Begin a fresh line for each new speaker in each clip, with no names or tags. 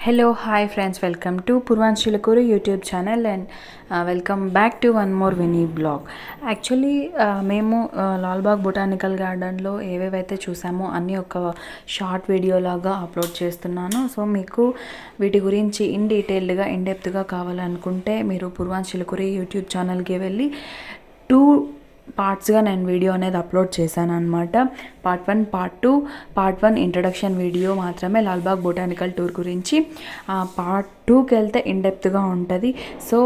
Hello, hi friends, welcome to Purvansh Chilakuru YouTube channel and welcome back to one more Winnie blog. Actually మేము Lalbagh botanical గార్డెన్లో ఏవేవైతే చూసామో అన్నీ ఒక short video లాగా upload చేస్తున్నాను. So మీకు వీటి గురించి ఇన్ డీటెయిల్డ్గా ఇన్ డెప్త్గా కావాలనుకుంటే మీరు పూర్వాంశ్ చిలుకూరి యూట్యూబ్ ఛానల్కి వెళ్ళి 2 పార్ట్స్గా నేను వీడియో అనేది అప్లోడ్ చేశాను అనమాట. Part 1, part 2. Part 1 introduction video మాత్రమే లాల్బాగ్ బొటానికల్ టూర్ గురించి. పార్ట్ 2కి వెళ్తే ఇన్ డెప్త్గా ఉంటుంది. సో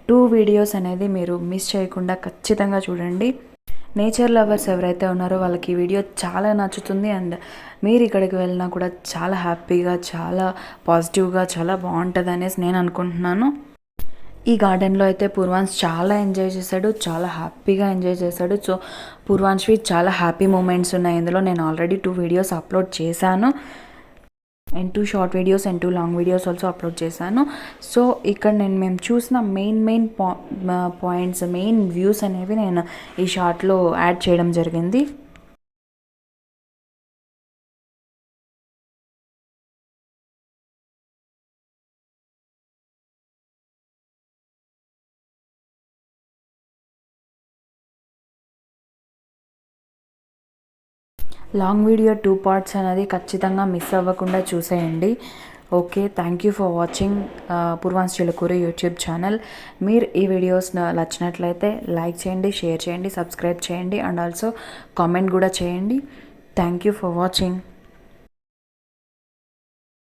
2 వీడియోస్ అనేది మీరు మిస్ చేయకుండా ఖచ్చితంగా చూడండి. నేచర్ లవర్స్ ఎవరైతే ఉన్నారో వాళ్ళకి ఈ వీడియో చాలా నచ్చుతుంది. అండ్ మీరు ఇక్కడికి వెళ్ళినా కూడా చాలా హ్యాపీగా, చాలా పాజిటివ్గా, చాలా బాగుంటుంది అనేసి నేను అనుకుంటున్నాను. ఈ గార్డెన్లో అయితే పూర్వాంశ్ చాలా ఎంజాయ్ చేశాడు, చాలా హ్యాపీగా ఎంజాయ్ చేశాడు. సో పూర్వాంశ్వి చాలా హ్యాపీ మూమెంట్స్ ఉన్నాయి ఇందులో. నేను ఆల్రెడీ 2 వీడియోస్ అప్లోడ్ చేశాను and 2 short videos and 2 long videos also upload చేశాను. సో ఇక్కడ మేము చూసిన మెయిన్ పాయింట్స్, మెయిన్ వ్యూస్ అనేవి నేను ఈ షార్ట్లో యాడ్ చేయడం జరిగింది. లాంగ్ వీడియో 2 పార్ట్స్ అనేది ఖచ్చితంగా మిస్ అవ్వకుండా చూసేయండి. Okay, thank you for watching Purvansh Chilukuri YouTube channel. మీరు ఈ వీడియోస్ నచ్చినట్లయితే లైక్ చేయండి, షేర్ చేయండి, సబ్స్క్రైబ్ చేయండి అండ్ ఆల్సో కామెంట్ కూడా చేయండి. Thank you for watching.